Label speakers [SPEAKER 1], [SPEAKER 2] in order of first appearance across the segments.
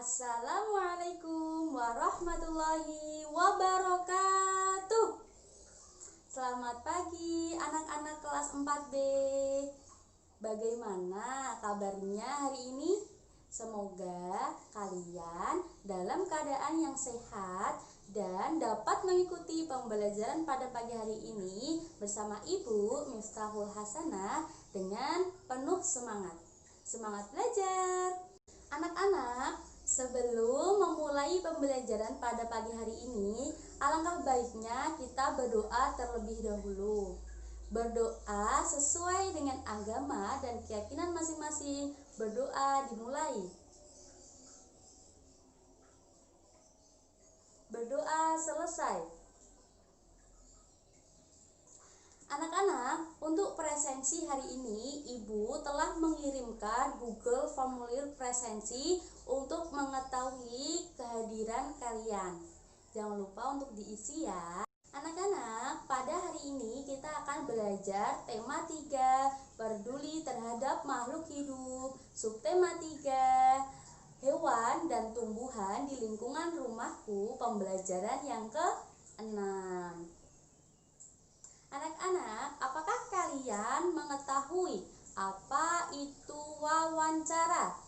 [SPEAKER 1] Assalamualaikum warahmatullahi wabarakatuh. Selamat pagi anak-anak kelas 4B. Bagaimana kabarnya hari ini? Semoga kalian dalam keadaan yang sehat dan dapat mengikuti pembelajaran pada pagi hari ini bersama Ibu Miftahul Hasanah dengan penuh semangat. Semangat belajar! Anak-anak, sebelum memulai pembelajaran pada pagi hari ini, alangkah baiknya kita berdoa terlebih dahulu. Berdoa sesuai dengan agama dan keyakinan masing-masing. Berdoa dimulai. Berdoa selesai. Anak-anak, untuk presensi hari ini, Ibu telah mengirimkan Google formulir presensi untuk mengetahui kehadiran kalian. Jangan lupa untuk diisi ya. Anak-anak, pada hari ini kita akan belajar tema 3, peduli terhadap makhluk hidup. Subtema 3, hewan dan tumbuhan di lingkungan rumahku, pembelajaran yang ke-6. Anak-anak, apakah kalian mengetahui apa itu wawancara?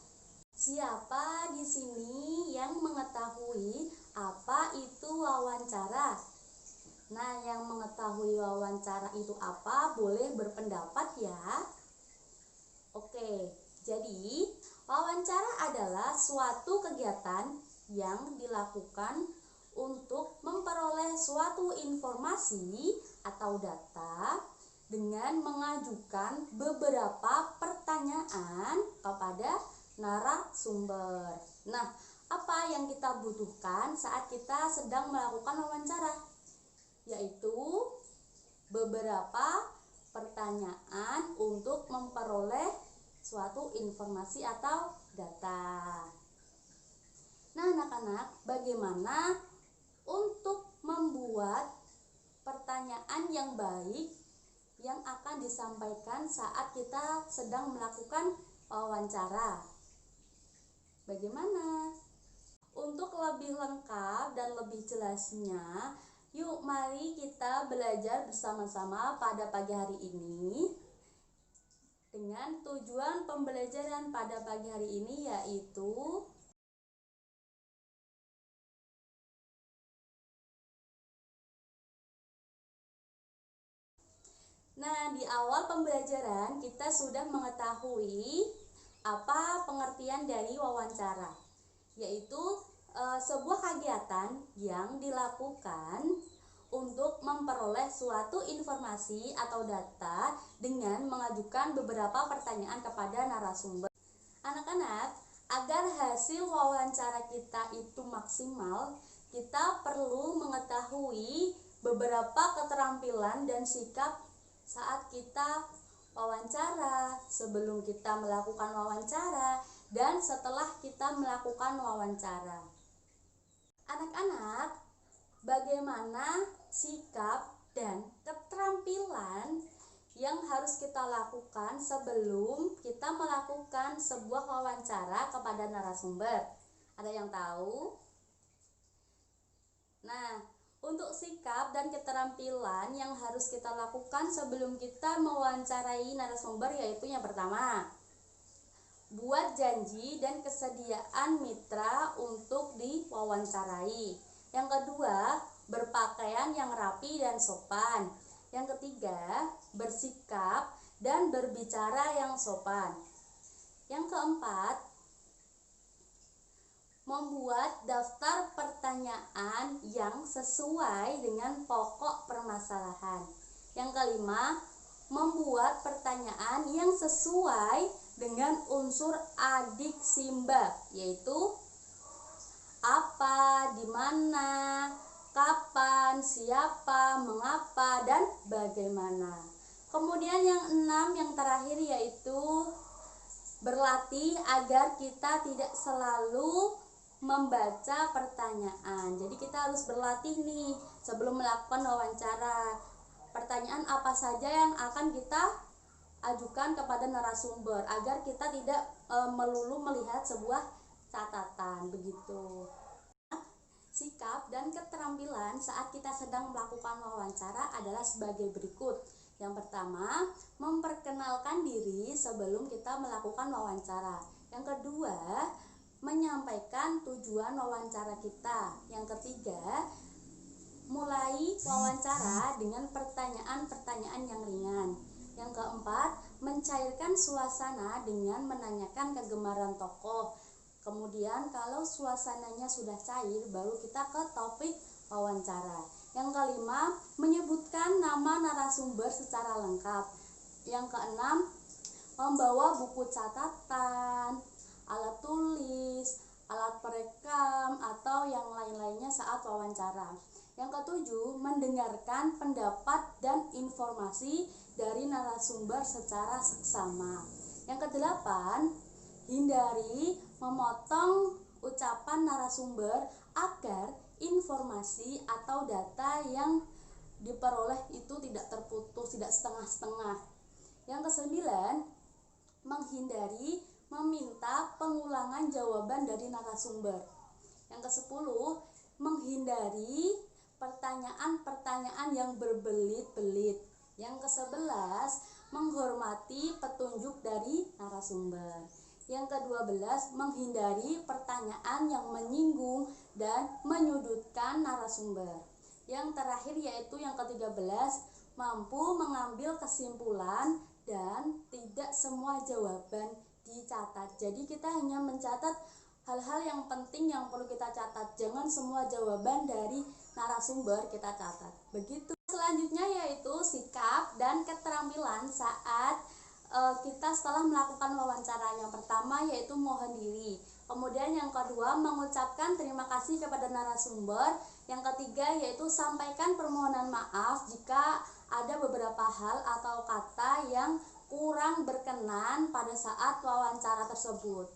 [SPEAKER 1] Siapa di sini yang mengetahui apa itu wawancara? Nah, yang mengetahui wawancara itu apa boleh berpendapat ya. Oke, jadi wawancara adalah suatu kegiatan yang dilakukan untuk memperoleh suatu informasi atau data dengan mengajukan beberapa pertanyaan kepada narasumber. Nah, apa yang kita butuhkan saat kita sedang melakukan wawancara? Yaitu beberapa pertanyaan untuk memperoleh suatu informasi atau data. Nah, anak-anak, bagaimana untuk membuat pertanyaan yang baik yang akan disampaikan saat kita sedang melakukan wawancara? Bagaimana? Untuk lebih lengkap dan lebih jelasnya, yuk mari kita belajar bersama-sama pada pagi hari ini. Dengan tujuan pembelajaran pada pagi hari ini yaitu Nah, di awal pembelajaran kita sudah mengetahui apa pengertian dari wawancara, yaitu sebuah kegiatan yang dilakukan untuk memperoleh suatu informasi atau data dengan mengajukan beberapa pertanyaan kepada narasumber. Anak-anak, agar hasil wawancara kita itu maksimal, kita perlu mengetahui beberapa keterampilan dan sikap saat kita wawancara, sebelum kita melakukan wawancara, dan setelah kita melakukan wawancara. Anak-anak, bagaimana sikap dan keterampilan yang harus kita lakukan sebelum kita melakukan sebuah wawancara kepada narasumber? Ada yang tahu? Nah, untuk sikap dan keterampilan yang harus kita lakukan sebelum kita mewawancarai narasumber yaitu yang pertama, buat janji dan kesediaan mitra untuk diwawancarai. Yang kedua, berpakaian yang rapi dan sopan. Yang ketiga, bersikap dan berbicara yang sopan. Yang keempat, membuat daftar pertanyaan yang sesuai dengan pokok permasalahan. Yang kelima, membuat pertanyaan yang sesuai dengan unsur adik simba, yaitu apa, di mana, kapan, siapa, mengapa, dan bagaimana. Kemudian yang 6, yang terakhir yaitu berlatih agar kita tidak selalu membaca pertanyaan. Jadi kita harus berlatih nih sebelum melakukan wawancara. Pertanyaan apa saja yang akan kita ajukan kepada narasumber agar kita tidak melulu melihat sebuah catatan. begitu. Sikap dan keterampilan saat kita sedang melakukan wawancara adalah sebagai berikut. Yang pertama, memperkenalkan diri sebelum kita melakukan wawancara. Yang kedua, menyampaikan tujuan wawancara kita. Yang ketiga, mulai wawancara dengan pertanyaan-pertanyaan yang ringan. Yang keempat, mencairkan suasana dengan menanyakan kegemaran tokoh. Kemudian kalau suasananya sudah cair, baru kita ke topik wawancara. Yang kelima, menyebutkan nama narasumber secara lengkap. Yang keenam, membawa buku catatan, alat tulis, alat perekam, atau yang lain-lainnya saat wawancara. Yang ketujuh, mendengarkan pendapat dan informasi dari narasumber secara seksama. Yang kedelapan, hindari memotong ucapan narasumber agar informasi atau data yang diperoleh itu tidak terputus, tidak setengah-setengah. Yang kesembilan, menghindari meminta pengulangan jawaban dari narasumber. Yang kesepuluh, menghindari pertanyaan-pertanyaan yang berbelit-belit. Yang kesebelas, menghormati petunjuk dari narasumber. Yang ke-12, menghindari pertanyaan yang menyinggung dan menyudutkan narasumber. Yang terakhir yaitu yang ke-13, mampu mengambil kesimpulan dan tidak semua jawaban dicatat. Jadi kita hanya mencatat hal-hal yang penting yang perlu kita catat. Jangan semua jawaban dari narasumber kita catat. Begitu. Selanjutnya yaitu sikap dan keterampilan saat kita setelah melakukan wawancara. Yang pertama yaitu mohon diri. Kemudian yang kedua, mengucapkan terima kasih kepada narasumber. Yang ketiga yaitu sampaikan permohonan maaf jika ada beberapa hal atau kata yang kurang berkenan pada saat wawancara tersebut.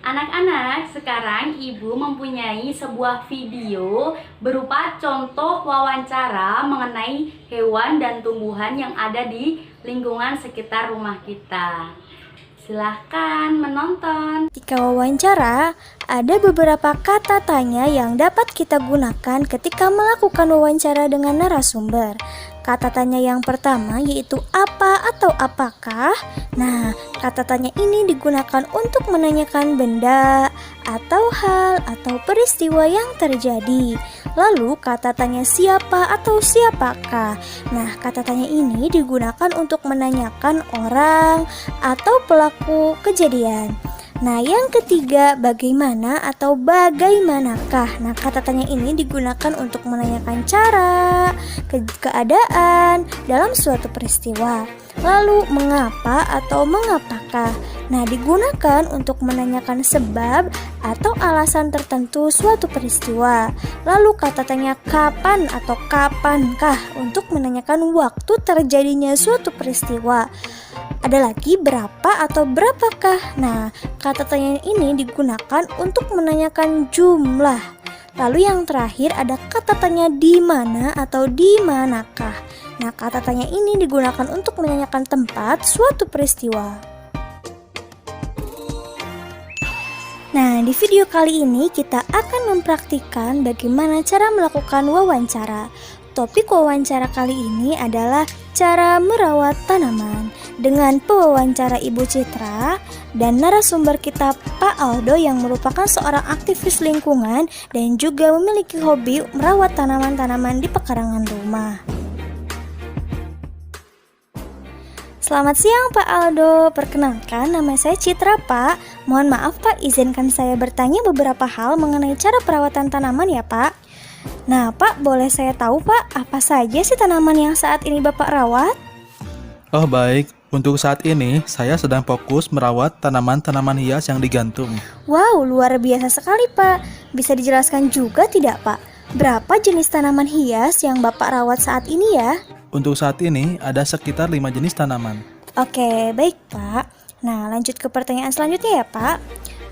[SPEAKER 1] Anak-anak, sekarang Ibu mempunyai sebuah video berupa contoh wawancara mengenai hewan dan tumbuhan yang ada di lingkungan sekitar rumah kita. Silahkan menonton.
[SPEAKER 2] Ketika wawancara, ada beberapa kata tanya yang dapat kita gunakan ketika melakukan wawancara dengan narasumber. Kata tanya yang pertama yaitu apa atau apakah. Nah, kata tanya ini digunakan untuk menanyakan benda atau hal atau peristiwa yang terjadi. Lalu kata tanya siapa atau siapakah. Nah, kata tanya ini digunakan untuk menanyakan orang atau pelaku kejadian. Nah, yang ketiga, bagaimana atau bagaimanakah. Nah, kata tanya ini digunakan untuk menanyakan cara, keadaan dalam suatu peristiwa. Lalu, mengapa atau mengapakah. Nah, digunakan untuk menanyakan sebab atau alasan tertentu suatu peristiwa. Lalu, kata tanya kapan atau kapankah untuk menanyakan waktu terjadinya suatu peristiwa. Ada lagi berapa atau berapakah. Nah, kata tanya ini digunakan untuk menanyakan jumlah. Lalu yang terakhir ada kata tanya di mana atau di manakah. Nah, kata tanya ini digunakan untuk menanyakan tempat suatu peristiwa. Nah, di video kali ini kita akan mempraktikkan bagaimana cara melakukan wawancara. Topik wawancara kali ini adalah cara merawat tanaman dengan pewawancara Ibu Citra dan narasumber kita Pak Aldo yang merupakan seorang aktivis lingkungan dan juga memiliki hobi merawat tanaman-tanaman di pekarangan rumah. Selamat siang Pak Aldo, perkenalkan nama saya Citra Pak. Mohon maaf Pak, izinkan saya bertanya beberapa hal mengenai cara perawatan tanaman ya Pak. Nah Pak, boleh saya tahu Pak, apa saja sih tanaman yang saat ini Bapak rawat?
[SPEAKER 3] Oh baik, untuk saat ini saya sedang fokus merawat tanaman-tanaman hias yang digantung.
[SPEAKER 2] Wow, luar biasa sekali Pak. Bisa dijelaskan juga tidak Pak, berapa jenis tanaman hias yang Bapak rawat saat ini ya?
[SPEAKER 3] Untuk saat ini ada sekitar 5 jenis tanaman.
[SPEAKER 2] Oke, baik Pak. Nah, lanjut ke pertanyaan selanjutnya ya Pak.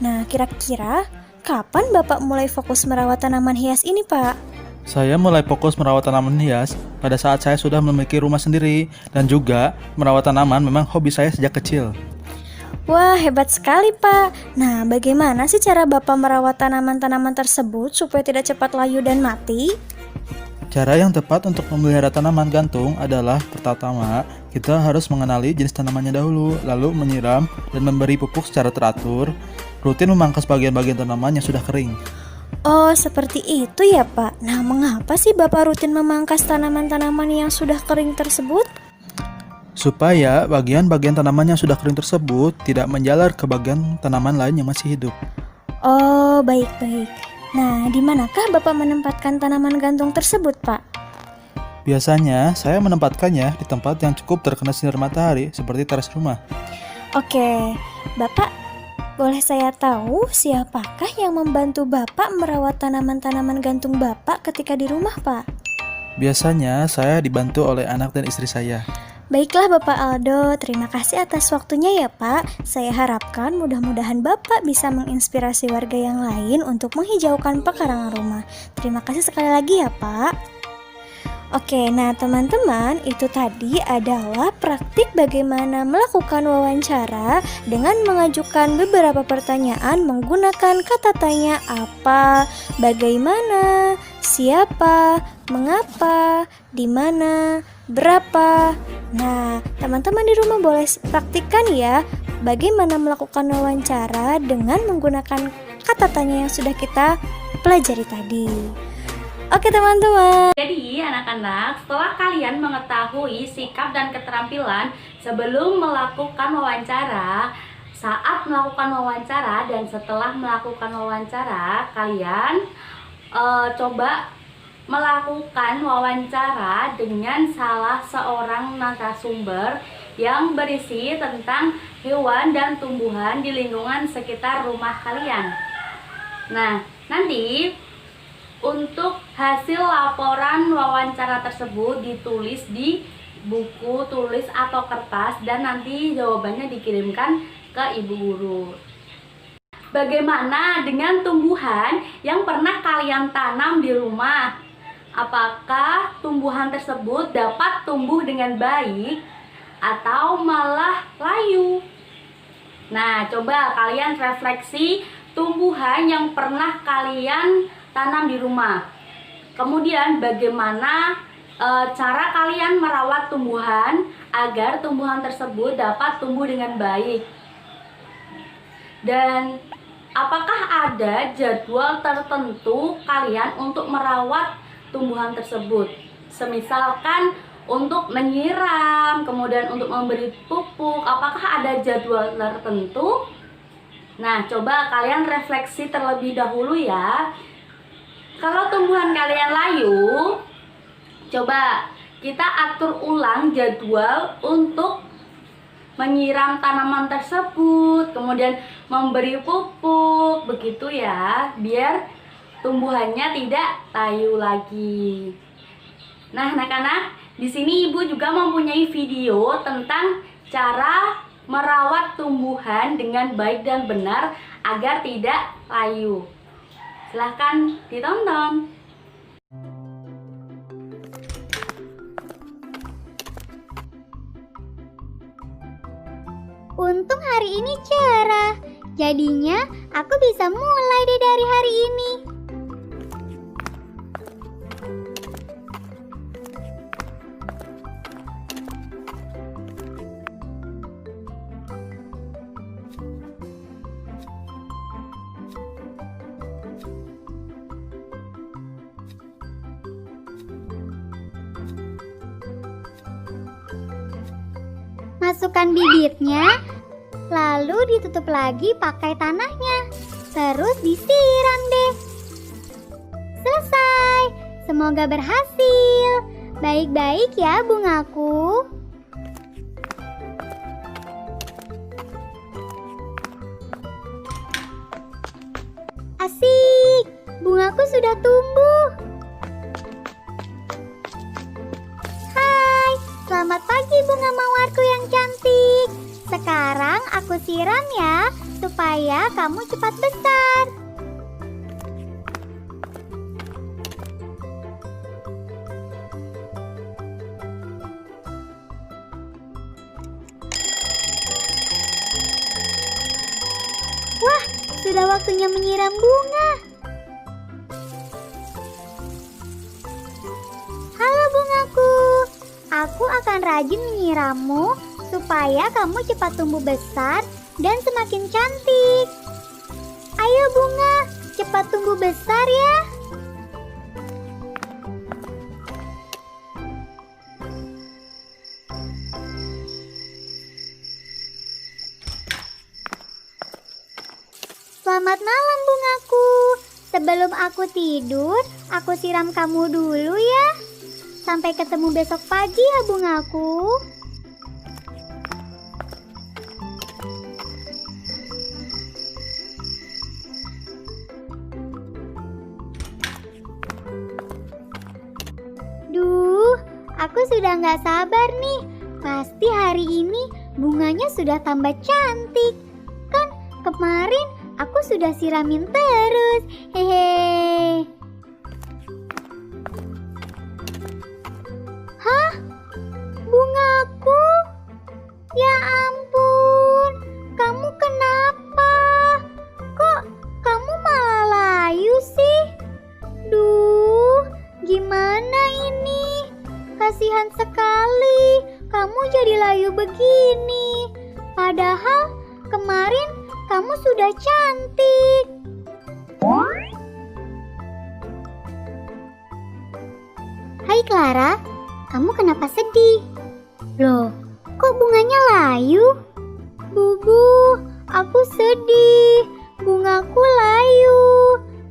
[SPEAKER 2] Nah, kira-kira kapan Bapak mulai fokus merawat tanaman hias ini Pak?
[SPEAKER 3] Saya mulai fokus merawat tanaman hias pada saat saya sudah memiliki rumah sendiri dan juga merawat tanaman memang hobi saya sejak kecil.
[SPEAKER 2] Wah, hebat sekali, Pak. Nah, bagaimana sih cara Bapak merawat tanaman-tanaman tersebut supaya tidak cepat layu dan mati?
[SPEAKER 3] Cara yang tepat untuk memelihara tanaman gantung adalah pertama, kita harus mengenali jenis tanamannya dahulu, lalu menyiram dan memberi pupuk secara teratur, rutin memangkas bagian-bagian tanaman yang sudah kering.
[SPEAKER 2] Oh, seperti itu ya, Pak. Nah, mengapa sih Bapak rutin memangkas tanaman-tanaman yang sudah kering tersebut?
[SPEAKER 3] Supaya bagian-bagian tanaman yang sudah kering tersebut tidak menjalar ke bagian tanaman lain yang masih hidup.
[SPEAKER 2] Oh, baik-baik. Nah, di manakah Bapak menempatkan tanaman gantung tersebut, Pak?
[SPEAKER 3] Biasanya, saya menempatkannya di tempat yang cukup terkena sinar matahari, seperti teras rumah.
[SPEAKER 2] Oke, Bapak, boleh saya tahu siapakah yang membantu Bapak merawat tanaman-tanaman gantung Bapak ketika di rumah, Pak?
[SPEAKER 3] Biasanya, saya dibantu oleh anak dan istri saya.
[SPEAKER 2] Baiklah Bapak Aldo, terima kasih atas waktunya ya Pak. Saya harapkan mudah-mudahan Bapak bisa menginspirasi warga yang lain untuk menghijaukan pekarangan rumah. Terima kasih sekali lagi ya Pak. Oke, nah teman-teman, itu tadi adalah praktik bagaimana melakukan wawancara dengan mengajukan beberapa pertanyaan menggunakan kata tanya apa, bagaimana, siapa, mengapa, di mana, berapa. Nah, teman-teman di rumah boleh praktikkan ya bagaimana melakukan wawancara dengan menggunakan kata tanya yang sudah kita pelajari tadi. Oke teman-teman.
[SPEAKER 1] Jadi anak-anak, setelah kalian mengetahui sikap dan keterampilan sebelum melakukan wawancara, saat melakukan wawancara dan setelah melakukan wawancara, kalian coba melakukan wawancara dengan salah seorang narasumber yang berisi tentang hewan dan tumbuhan di lingkungan sekitar rumah kalian. Nah, nanti untuk hasil laporan wawancara tersebut ditulis di buku tulis atau kertas dan nanti jawabannya dikirimkan ke ibu guru. Bagaimana dengan tumbuhan yang pernah kalian tanam di rumah? Apakah tumbuhan tersebut dapat tumbuh dengan baik atau malah layu? Nah, coba kalian refleksi tumbuhan yang pernah kalian tanam di rumah. Kemudian bagaimana cara kalian merawat tumbuhan agar tumbuhan tersebut dapat tumbuh dengan baik? Dan apakah ada jadwal tertentu kalian untuk merawat tumbuhan tersebut? Semisalkan untuk menyiram, kemudian untuk memberi pupuk, apakah ada jadwal tertentu? Nah, coba kalian refleksi terlebih dahulu ya. Kalau tumbuhan kalian layu, coba kita atur ulang jadwal untuk menyiram tanaman tersebut, kemudian memberi pupuk, begitu ya, biar tumbuhannya tidak layu lagi. Nah, anak-anak, di sini Ibu juga mempunyai video tentang cara merawat tumbuhan dengan baik dan benar agar tidak layu. Silahkan ditonton.
[SPEAKER 4] Untung hari ini cerah, jadinya aku bisa mulai deh dari hari ini. Masukkan bibitnya, lalu ditutup lagi pakai tanahnya. Terus disiram deh. Selesai. Semoga berhasil. Baik-baik ya bungaku. Asik, bungaku sudah tumbuh. Hai, selamat pagi bunga mawarku yang cantik. Sekarang aku siram ya, supaya kamu cepat besar. menyiram bunga. Halo bungaku, aku akan rajin menyirammu supaya kamu cepat tumbuh besar dan semakin cantik. Ayo bunga, cepat tumbuh besar ya. Selamat malam bungaku. Sebelum aku tidur, aku siram kamu dulu ya. Sampai ketemu besok pagi ya bungaku. Duh, aku sudah nggak sabar nih. Pasti hari ini bunganya sudah tambah cantik. Kan kemarin aku sudah siramin terus. Hehe. Hah? Bungaku? Ya ampun, kamu kenapa? Kok kamu malah layu sih? Duh, gimana ini? Kasihan sekali, kamu jadi layu begini. Padahal kemarin kamu sudah cantik. Hai Clara, kamu kenapa sedih? Loh, kok bunganya layu? Bubu, aku sedih. Bungaku layu.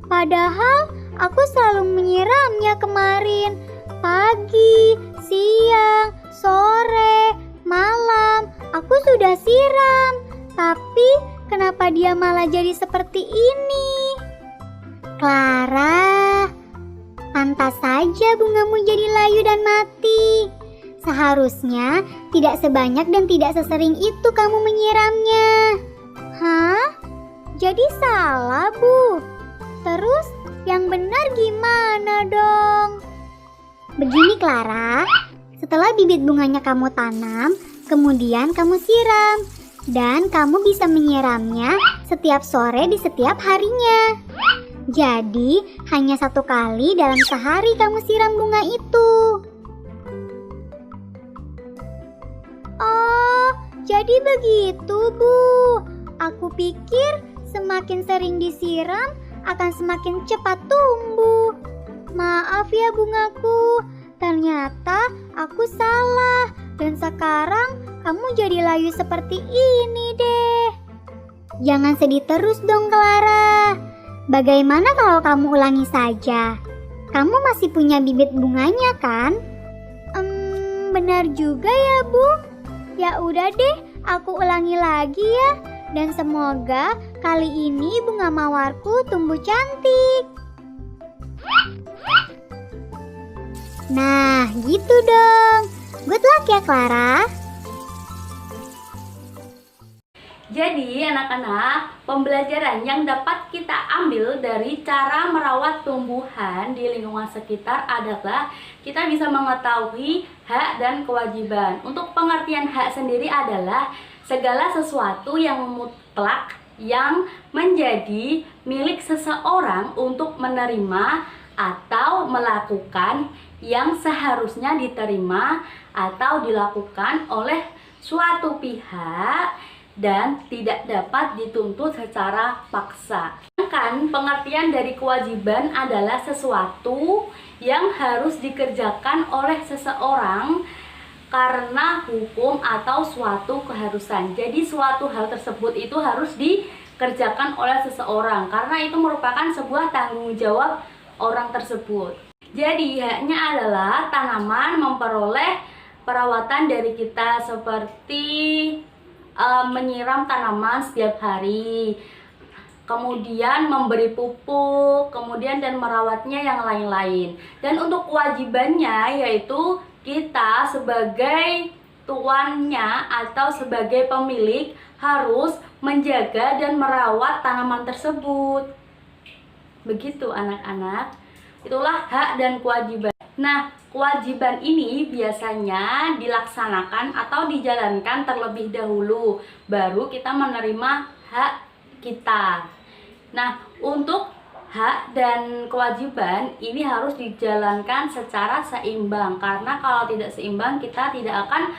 [SPEAKER 4] Padahal aku selalu menyiramnya kemarin. Pagi, siang, sore, malam, aku sudah siram. Tapi kenapa dia malah jadi seperti ini? Clara, pantas saja bungamu jadi layu dan mati. Seharusnya tidak sebanyak dan tidak sesering itu kamu menyiramnya. Hah? Jadi salah, Bu? Terus yang benar gimana dong? Begini Clara, setelah bibit bunganya kamu tanam, kemudian kamu siram. Dan kamu bisa menyiramnya setiap sore di setiap harinya. Jadi hanya 1 kali dalam sehari kamu siram bunga itu. Oh, jadi begitu Bu. Aku pikir semakin sering disiram akan semakin cepat tumbuh. Maaf ya bungaku, ternyata aku salah. Dan sekarang kamu jadi layu seperti ini deh. Jangan sedih terus dong Clara. Bagaimana kalau kamu ulangi saja? Kamu masih punya bibit bunganya kan? Benar juga ya Bu. Ya udah deh, aku ulangi lagi ya. Dan semoga kali ini bunga mawarku tumbuh cantik. Nah, gitu dong. Good luck ya Clara.
[SPEAKER 1] Jadi anak-anak, pembelajaran yang dapat kita ambil dari cara merawat tumbuhan di lingkungan sekitar adalah kita bisa mengetahui hak dan kewajiban. Untuk pengertian hak sendiri adalah segala sesuatu yang mutlak yang menjadi milik seseorang untuk menerima atau melakukan yang seharusnya diterima atau dilakukan oleh suatu pihak dan tidak dapat dituntut secara paksa. Sedangkan pengertian dari kewajiban adalah sesuatu yang harus dikerjakan oleh seseorang karena hukum atau suatu keharusan. Jadi suatu hal tersebut itu harus dikerjakan oleh seseorang karena itu merupakan sebuah tanggung jawab orang tersebut. Jadi haknya adalah tanaman memperoleh perawatan dari kita seperti menyiram tanaman setiap hari, kemudian memberi pupuk, kemudian dan merawatnya yang lain-lain. Dan untuk kewajibannya yaitu kita sebagai tuannya atau sebagai pemilik harus menjaga dan merawat tanaman tersebut. Begitu anak-anak. Itulah hak dan kewajiban. Nah, kewajiban ini biasanya dilaksanakan atau dijalankan terlebih dahulu, baru kita menerima hak kita. Nah, Untuk hak dan kewajiban ini harus dijalankan secara seimbang, karena kalau tidak seimbang kita tidak akan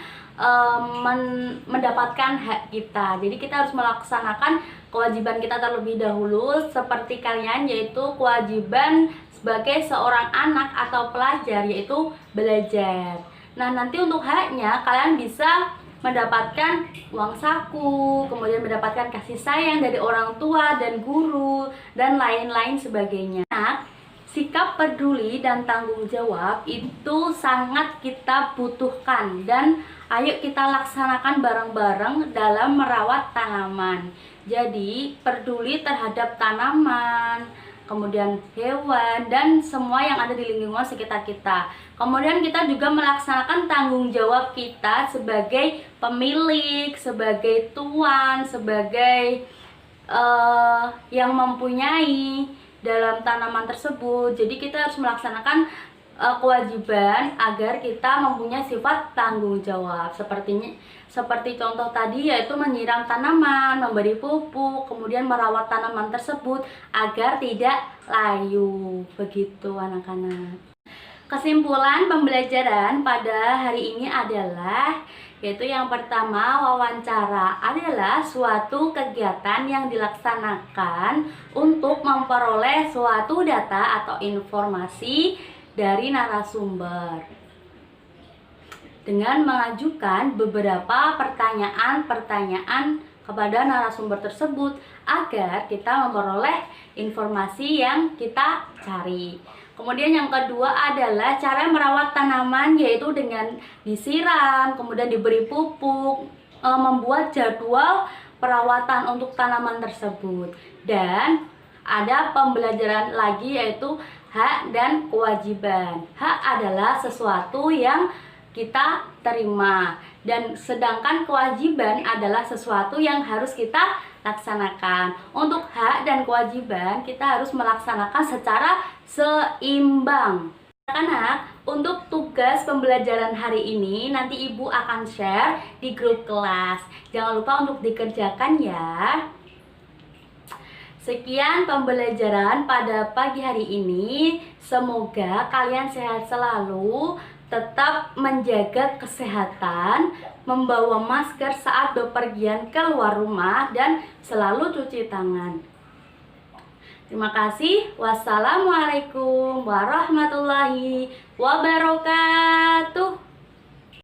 [SPEAKER 1] mendapatkan hak kita. Jadi kita harus melaksanakan kewajiban kita terlebih dahulu seperti kalian, yaitu kewajiban sebagai seorang anak atau pelajar, yaitu belajar. Nah, nanti untuk haknya kalian bisa mendapatkan uang saku, kemudian mendapatkan kasih sayang dari orang tua dan guru, dan lain-lain sebagainya. Nah, sikap peduli dan tanggung jawab itu sangat kita butuhkan, dan ayo kita laksanakan bareng-bareng dalam merawat tanaman. Jadi, peduli terhadap tanaman, kemudian hewan, dan semua yang ada di lingkungan sekitar kita. Kemudian kita juga melaksanakan tanggung jawab kita sebagai pemilik, sebagai tuan, sebagai yang mempunyai dalam tanaman tersebut. Jadi kita harus melaksanakan kewajiban agar kita mempunyai sifat tanggung jawab. Seperti contoh tadi, yaitu menyiram tanaman, memberi pupuk, kemudian merawat tanaman tersebut agar tidak layu. Begitu anak-anak. Kesimpulan pembelajaran pada hari ini adalah, yaitu yang pertama, wawancara adalah suatu kegiatan yang dilaksanakan untuk memperoleh suatu data atau informasi dari narasumber dengan mengajukan beberapa pertanyaan-pertanyaan kepada narasumber tersebut agar kita memperoleh informasi yang kita cari. Kemudian yang kedua adalah cara merawat tanaman, yaitu dengan disiram, kemudian diberi pupuk, membuat jadwal perawatan untuk tanaman tersebut. Dan ada pembelajaran lagi, yaitu hak dan kewajiban. Hak adalah sesuatu yang kita terima, dan sedangkan kewajiban adalah sesuatu yang harus kita laksanakan. Untuk hak dan kewajiban kita harus melaksanakan secara seimbang. Anak-anak, untuk tugas pembelajaran hari ini nanti ibu akan share di grup kelas. Jangan lupa untuk dikerjakan ya. Sekian pembelajaran pada pagi hari ini. Semoga kalian sehat selalu, tetap menjaga kesehatan, membawa masker saat bepergian keluar rumah, dan selalu cuci tangan. Terima kasih. Wassalamualaikum warahmatullahi wabarakatuh.